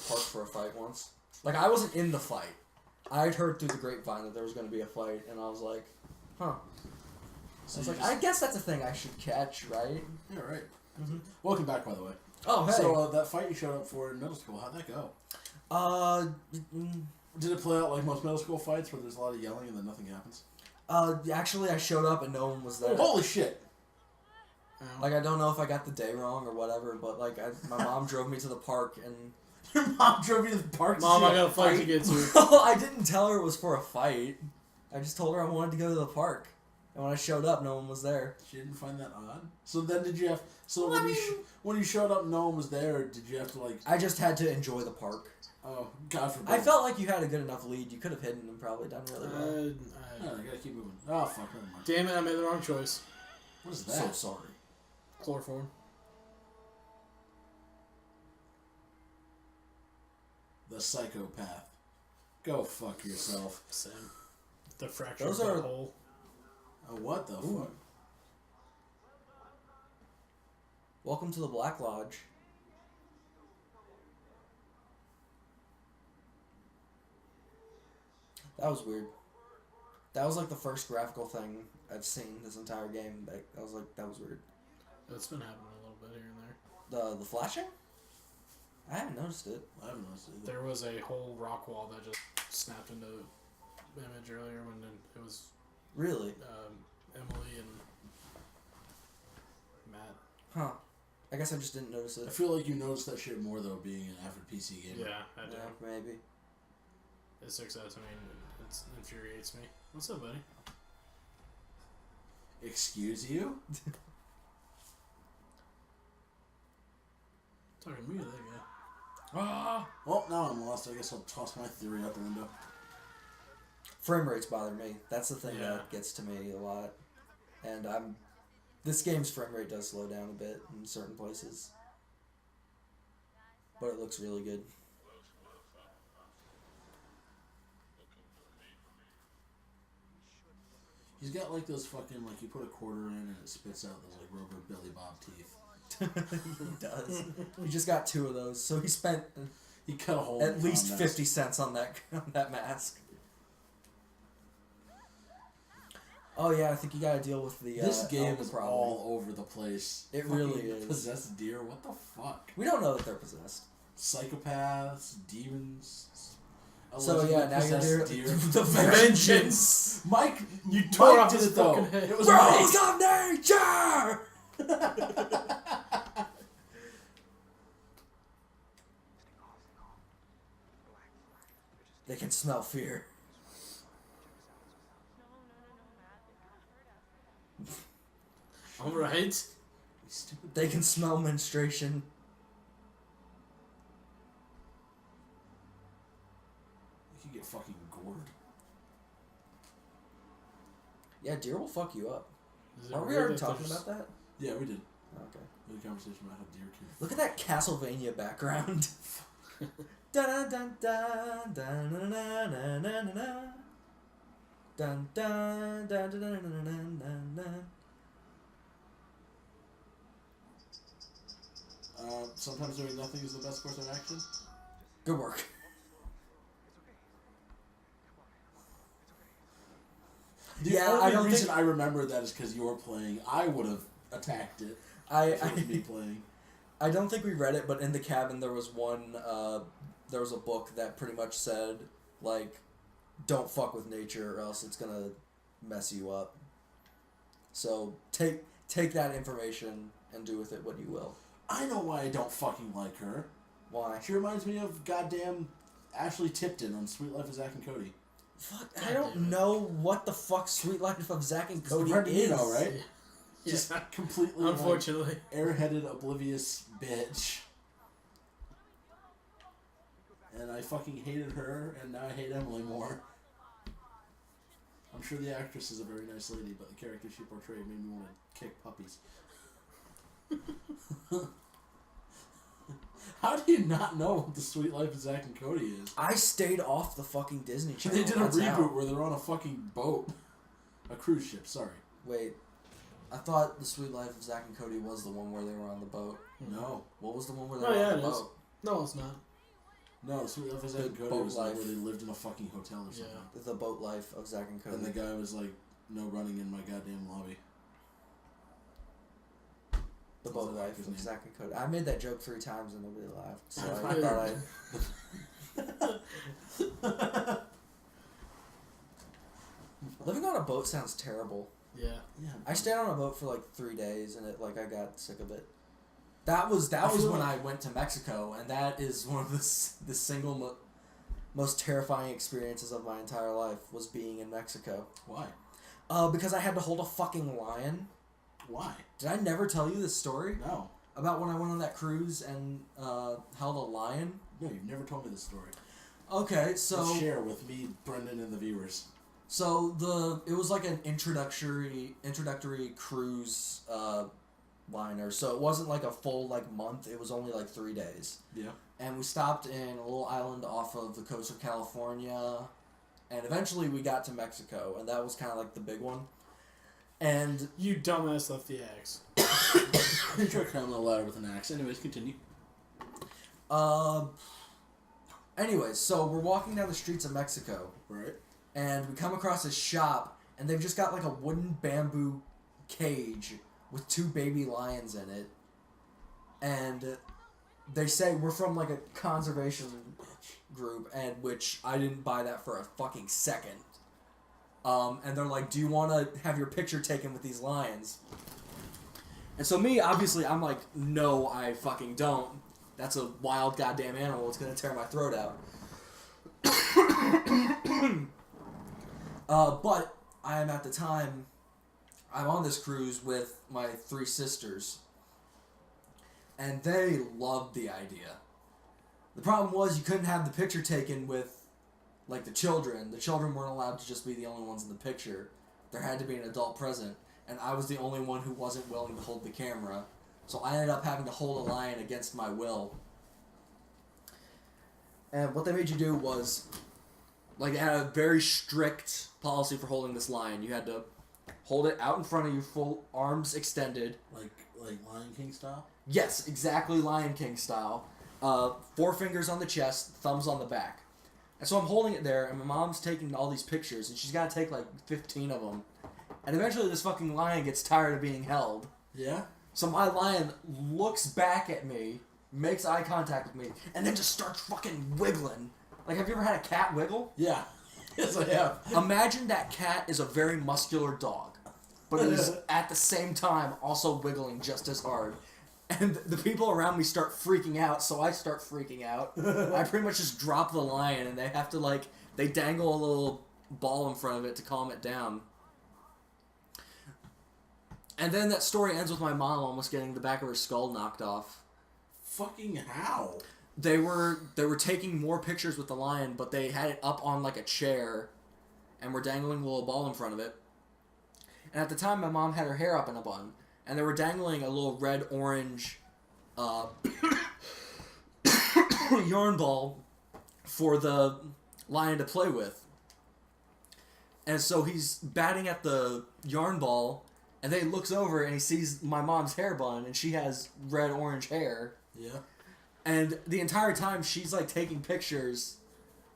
park for a fight once. Like, I wasn't in the fight. I'd heard through the grapevine that there was going to be a fight, and I was like, huh. So I was like, I guess that's a thing I should catch, right? Yeah, right. Mm-hmm. Welcome back, by the way. Oh, hey. So, that fight you showed up for in middle school, how'd that go? Did it play out like most middle school fights where there's a lot of yelling and then nothing happens? Actually, I showed up and no one was there. Holy shit! Like, I don't know if I got the day wrong or whatever, but, like, my mom drove me to the park and... Your mom drove you to the park? Mom, I got a fight to get to. I didn't tell her it was for a fight. I just told her I wanted to go to the park. And when I showed up, no one was there. She didn't find that odd? So then did you have... So when you showed up and no one was there, did you have to, like... I just had to enjoy the park. Oh, God forbid. I felt like you had a good enough lead. You could have hidden and probably done really well. I gotta keep moving. Oh, fuck, never mind. Damn it, I made the wrong choice. What is that? So sorry. Chloroform. The psychopath. Go fuck yourself. Same. The fractured Those are... hole. Oh, what the fuck? Welcome to the Black Lodge. That was weird. That was like the first graphical thing I've seen this entire game. I was like, that was weird. It's been happening a little bit here and there. The flashing? I haven't noticed it. I haven't noticed it either. There was a whole rock wall that just snapped into image earlier when it was... Really? Emily and Matt. Huh. I guess I just didn't notice it. I feel like you noticed that shit more, though, being an avid PC gamer. Yeah, I do. Yeah, maybe. It sticks out to me and it infuriates me. What's up, buddy? Excuse you? Talking to me, that guy. Ah! Well, now I'm lost. I guess I'll toss my theory out the window. Frame rates bother me. That's the thing Yeah. that gets to me a lot. And this game's frame rate does slow down a bit in certain places. But it looks really good. He's got like those fucking, like you put a quarter in and it spits out those like rubber Billy Bob teeth. He does. He just got 2 of those, so he spent He cut a hole at in least Tom 50 cents on that mask. Oh yeah, I think you gotta deal with the This game elk is problem. all over the place. It Fucking really is. Possessed deer, what the fuck? We don't know that they're possessed. Psychopaths, demons. So yeah, now you're possessed deer. deer. The vengeance. Mike, You tore Mike off did his it though. fucking head. It was Rules Mike. of nature. They can smell fear. Alright. They can smell menstruation. You could get fucking gored. Yeah, deer will fuck you up. Is it Are we weird already that talking there's- about that? Yeah, we did. Okay. We had a conversation about how deer can. Look at that Castlevania background. Dun dun dun dun dun dun dun dun dun dun dun dun dun dun dun. Sometimes doing nothing is the best course of action. Good work. The only reason I remember that is because you were playing. I would have attacked it. If it was me playing. I don't think we read it, but in the cabin there was there was a book that pretty much said, like, don't fuck with nature or else it's gonna mess you up. So take that information and do with it what you will. I know why I don't fucking like her. Why? She reminds me of goddamn Ashley Tipton on Sweet Life of Zack and Cody. Fuck, I don't know what the fuck Sweet Life of Zack and Cody is. You know, right? Yeah. Just completely, unfortunately, like, airheaded, oblivious bitch. And I fucking hated her, and now I hate Emily more. I'm sure the actress is a very nice lady, but the character she portrayed made me want to kick puppies. How do you not know what the Sweet Life of Zack and Cody is? I stayed off the fucking Disney Channel. They did a That's reboot how. where they're on a fucking boat. A cruise ship, sorry. Wait, I thought the Sweet Life of Zack and Cody was the one where they were on the boat. No. What was the one where they Oh, were yeah, on the it is. boat? No, it's not. No, Sweet Life of Zack and Cody Boat was like life. where they lived in a fucking hotel or something. Yeah. The boat life of Zack and Cody. And the guy was like, no running in my goddamn lobby. The What was boat that life actor's of name? Zack and Cody. I made that joke 3 times and nobody laughed. So I thought I'd... Living on a boat sounds terrible. Yeah. Yeah. I stayed on a boat for like 3 days and I got sick of it. That was I feel when like- I went to Mexico, and that is one of the single most terrifying experiences of my entire life was being in Mexico. Why? Because I had to hold a fucking lion. Why? Did I never tell you this story No. about when I went on that cruise and held a lion? No, you've never told me this story. Okay, so Let's share with me, Brendan, and the viewers. So it was like an introductory cruise liner. So it wasn't like a full month. It was only 3 days. Yeah. And we stopped in a little island off of the coast of California, and eventually we got to Mexico, and that was kind of the big one. And You dumbass left the axe. You try climbing the ladder with an axe. Anyways, continue. anyways, so we're walking down the streets of Mexico, Right. and we come across a shop, and they've just got a wooden bamboo cage with 2 baby lions in it, and they say we're from a conservation group, and which I didn't buy that for a fucking second. And they're like, do you want to have your picture taken with these lions? And so me, obviously, I'm like, no, I fucking don't. That's a wild goddamn animal. It's going to tear my throat out. But I am at the time, I'm on this cruise with my 3 sisters. And they loved the idea. The problem was you couldn't have the picture taken with, the children. The children weren't allowed to just be the only ones in the picture. There had to be an adult present. And I was the only one who wasn't willing to hold the camera. So I ended up having to hold a lion against my will. And what they made you do was, they had a very strict policy for holding this lion. You had to hold it out in front of you, full arms extended. Like Lion King style? Yes, exactly Lion King style. 4 fingers on the chest, thumbs on the back. And so I'm holding it there, and my mom's taking all these pictures, and she's got to take 15 of them. And eventually this fucking lion gets tired of being held. Yeah? So my lion looks back at me, makes eye contact with me, and then just starts fucking wiggling. Have you ever had a cat wiggle? Yeah. Yes, I have. Imagine that cat is a very muscular dog, but it is at the same time also wiggling just as hard. And the people around me start freaking out, so I start freaking out. I pretty much just drop the lion, and they have to, they dangle a little ball in front of it to calm it down. And then that story ends with my mom almost getting the back of her skull knocked off. Fucking how? They were taking more pictures with the lion, but they had it up on a chair, and were dangling a little ball in front of it. And at the time, my mom had her hair up in a bun, and they were dangling a little red-orange yarn ball for the lion to play with. And so he's batting at the yarn ball, and then he looks over and he sees my mom's hair bun, and she has red-orange hair. Yeah. And the entire time she's taking pictures,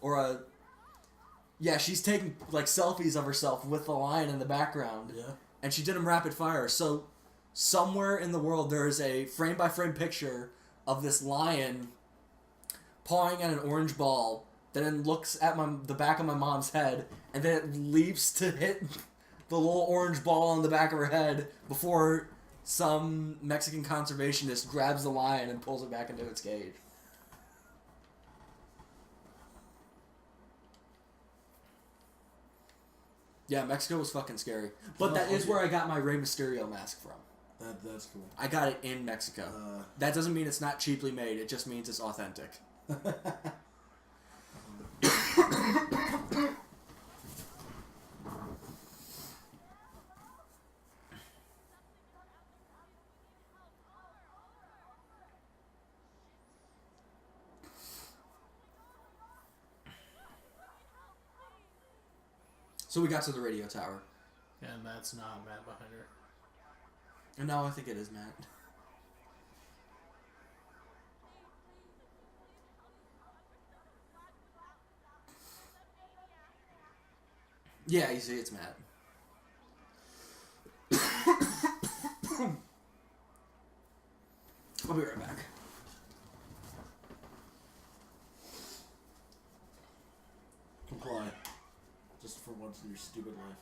she's taking selfies of herself with the lion in the background. Yeah. And she did them rapid fire. So somewhere in the world there is a frame by frame picture of this lion pawing at an orange ball that then looks at the back of my mom's head, and then it leaps to hit the little orange ball on the back of her head before some Mexican conservationist grabs the lion and pulls it back into its cage. Yeah, Mexico was fucking scary. But that is where I got my Rey Mysterio mask from. That's cool. I got it in Mexico. That doesn't mean it's not cheaply made, it just means it's authentic. So we got to the radio tower. And that's not Matt behind her. And no, I think it is Matt. Yeah, you see, it's Matt. I'll be right back. Comply. Just for once in your stupid life.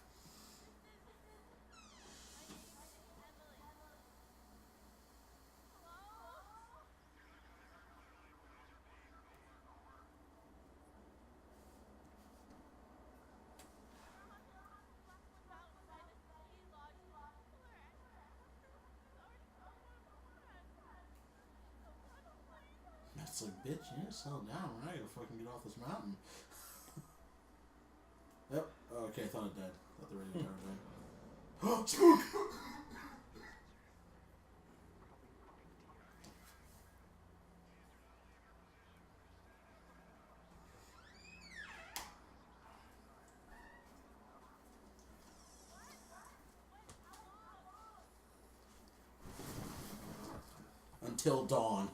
It's like, bitch, you need to settle down. I gotta fucking get off this mountain. Yep. Oh, okay, I thought it died. I thought the radio tower died. Oh, spook! Until dawn.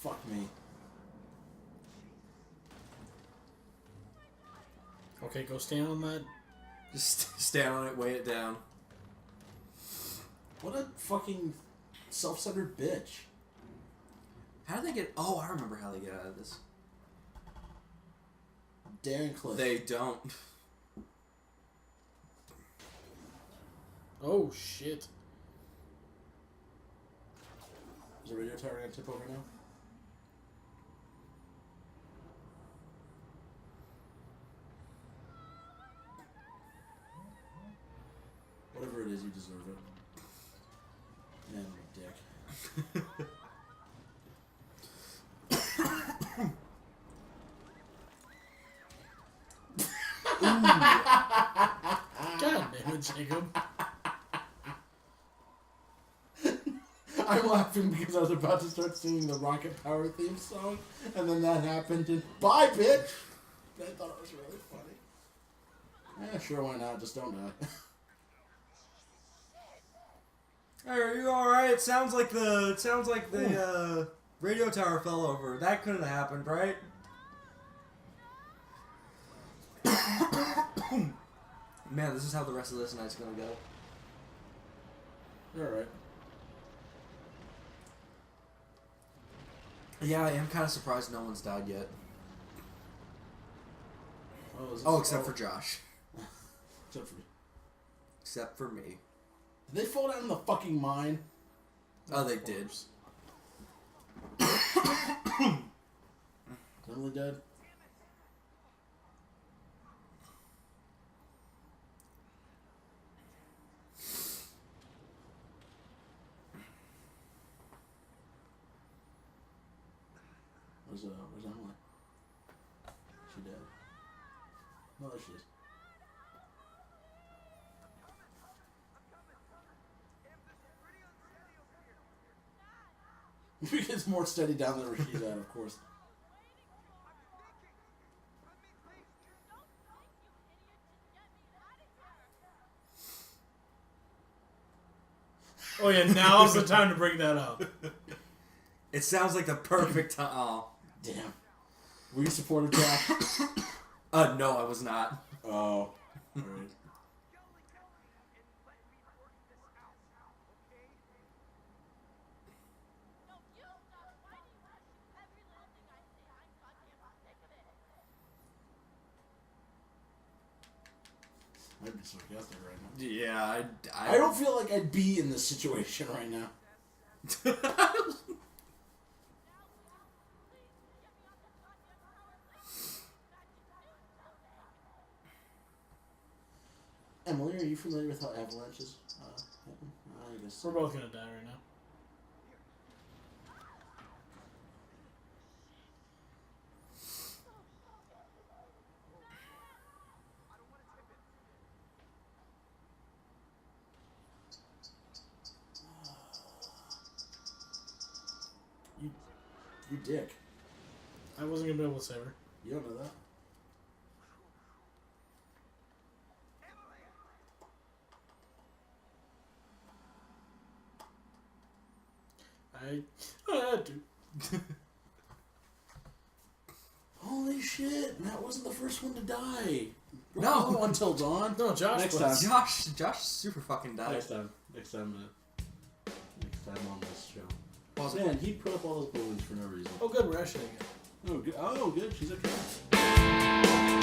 Fuck me. Okay, go stand on that. Just stand on it, weigh it down. What a fucking self-centered bitch. How did they get... Oh, I remember how they get out of this. Dan Cliff. They don't. Oh, shit. Is the radio tower gonna tip over now? Whatever it is, you deserve it. Man, I'm a dick. God damn it, Jacob. I'm laughing because I was about to start singing the Rocket Power theme song, and then that happened, and bye, bitch! I thought it was really funny. Yeah, sure, why not? Just don't die. Hey, are you alright? It sounds like the radio tower fell over. That couldn't have happened, right? Man, this is how the rest of this night's gonna go. You're alright. Yeah, I am kind of surprised no one's died yet. Oh, Except for Josh. Except for me. Except for me. Did they fall down in the fucking mine? Oh, they did. Totally dead? Where's Emily? She dead? No, there she is. It's more steady down there where she's at, of course. Oh, yeah, now's the time to bring that up. It sounds like the perfect time. Oh. Damn. Were you supportive, Jack? No, I was not. Oh. Alright. I'd be sarcastic right now. Yeah, I don't feel like I'd be in this situation right now. Emily, are you familiar with how avalanches happen? I guess. We're both gonna die right now. You dick. I wasn't gonna be able to save her. You don't know that. I had to. Holy shit, Matt wasn't the first one to die. No. Until Dawn. No, Josh. Next plays. time. Josh super fucking died. Next time on this show. Pause it. Man, he put up all those movies for no reason. Oh, good. We're actually again. Oh, good. She's okay.